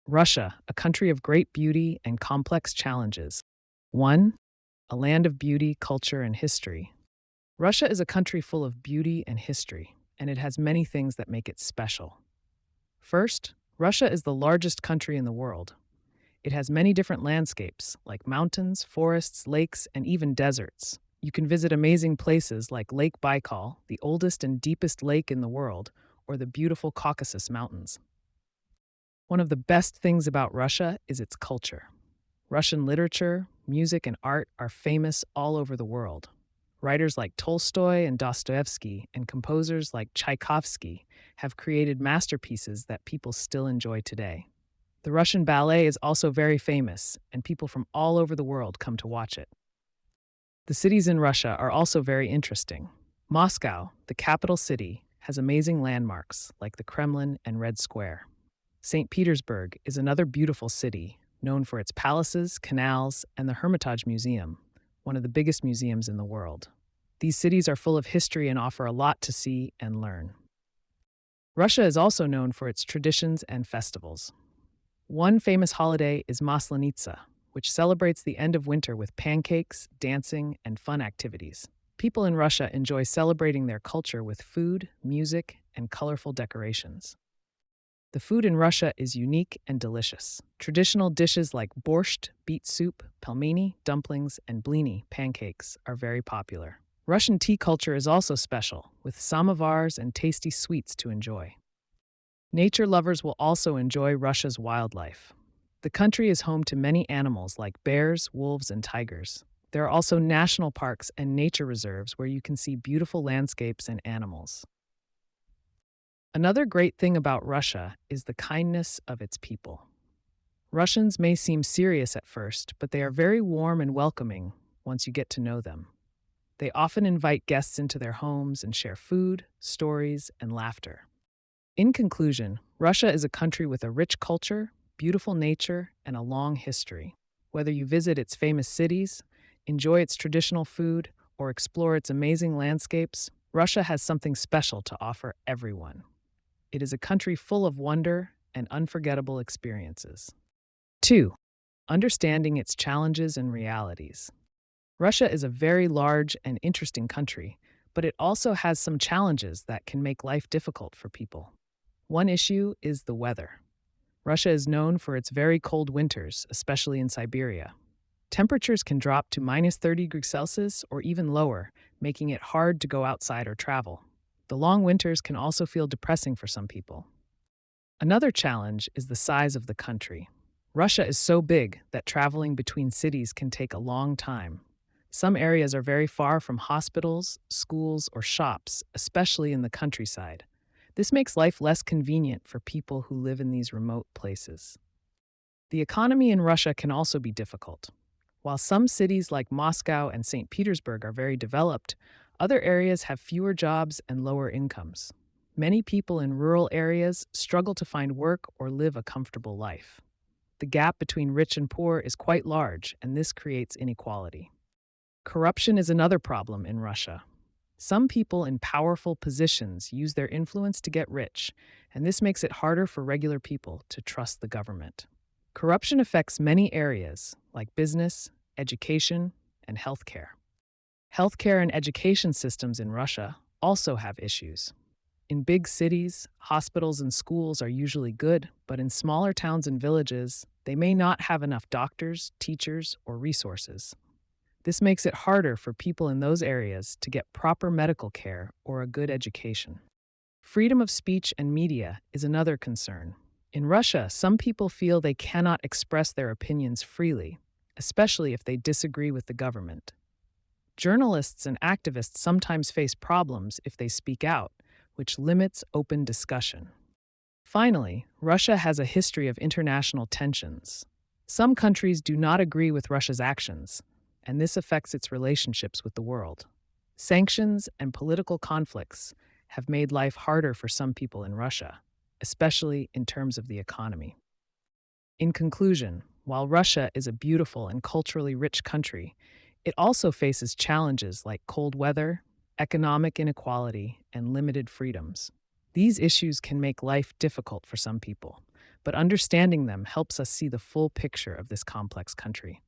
Russia, a country of great beauty and complex challenges. 1. A land of beauty, culture, and history. Russia is a country full of beauty and history, and it has many things that make it special. First, Russia is the largest country in the world. It has many different landscapes, like mountains, forests, lakes, and even deserts. You can visit amazing places like Lake Baikal, the oldest and deepest lake in the world, or the beautiful Caucasus Mountains. One of the best things about Russia is its culture. Russian literature, music, and art are famous all over the world. Writers like Tolstoy and Dostoevsky and composers like Tchaikovsky have created masterpieces that people still enjoy today. The Russian ballet is also very famous, and people from all over the world come to watch it. The cities in Russia are also very interesting. Moscow, the capital city, has amazing landmarks like the Kremlin and Red Square. St. Petersburg is another beautiful city, known for its palaces, canals, and the Hermitage Museum, one of the biggest museums in the world. These cities are full of history and offer a lot to see and learn. Russia is also known for its traditions and festivals. One famous holiday is Maslenitsa, which celebrates the end of winter with pancakes, dancing, and fun activities. People in Russia enjoy celebrating their culture with food, music, and colorful decorations. The food in Russia is unique and delicious. Traditional dishes like borscht, beet soup, pelmeni, dumplings, and blini, pancakes, are very popular. Russian tea culture is also special, with samovars and tasty sweets to enjoy. Nature lovers will also enjoy Russia's wildlife. The country is home to many animals like bears, wolves, and tigers. There are also national parks and nature reserves where you can see beautiful landscapes and animals. Another great thing about Russia is the kindness of its people. Russians may seem serious at first, but they are very warm and welcoming once you get to know them. They often invite guests into their homes and share food, stories, and laughter. In conclusion, Russia is a country with a rich culture, beautiful nature, and a long history. Whether you visit its famous cities, enjoy its traditional food, or explore its amazing landscapes, Russia has something special to offer everyone. It is a country full of wonder and unforgettable experiences. 2. Understanding its challenges and realities. Russia is a very large and interesting country, but it also has some challenges that can make life difficult for people. One issue is the weather. Russia is known for its very cold winters, especially in Siberia. Temperatures can drop to -30 degrees Celsius or even lower, making it hard to go outside or travel. The long winters can also feel depressing for some people. Another challenge is the size of the country. Russia is so big that traveling between cities can take a long time. Some areas are very far from hospitals, schools, or shops, especially in the countryside. This makes life less convenient for people who live in these remote places. The economy in Russia can also be difficult. While some cities like Moscow and St. Petersburg are very developed, other areas have fewer jobs and lower incomes. Many people in rural areas struggle to find work or live a comfortable life. The gap between rich and poor is quite large, and this creates inequality. Corruption is another problem in Russia. Some people in powerful positions use their influence to get rich, and this makes it harder for regular people to trust the government. Corruption affects many areas, like business, education, and healthcare. Healthcare and education systems in Russia also have issues. In big cities, hospitals and schools are usually good, but in smaller towns and villages, they may not have enough doctors, teachers, or resources. This makes it harder for people in those areas to get proper medical care or a good education. Freedom of speech and media is another concern. In Russia, some people feel they cannot express their opinions freely, especially if they disagree with the government. Journalists and activists sometimes face problems if they speak out, which limits open discussion. Finally, Russia has a history of international tensions. Some countries do not agree with Russia's actions, and this affects its relationships with the world. Sanctions and political conflicts have made life harder for some people in Russia, especially in terms of the economy. In conclusion, while Russia is a beautiful and culturally rich country, it also faces challenges like cold weather, economic inequality, and limited freedoms. These issues can make life difficult for some people, but understanding them helps us see the full picture of this complex country.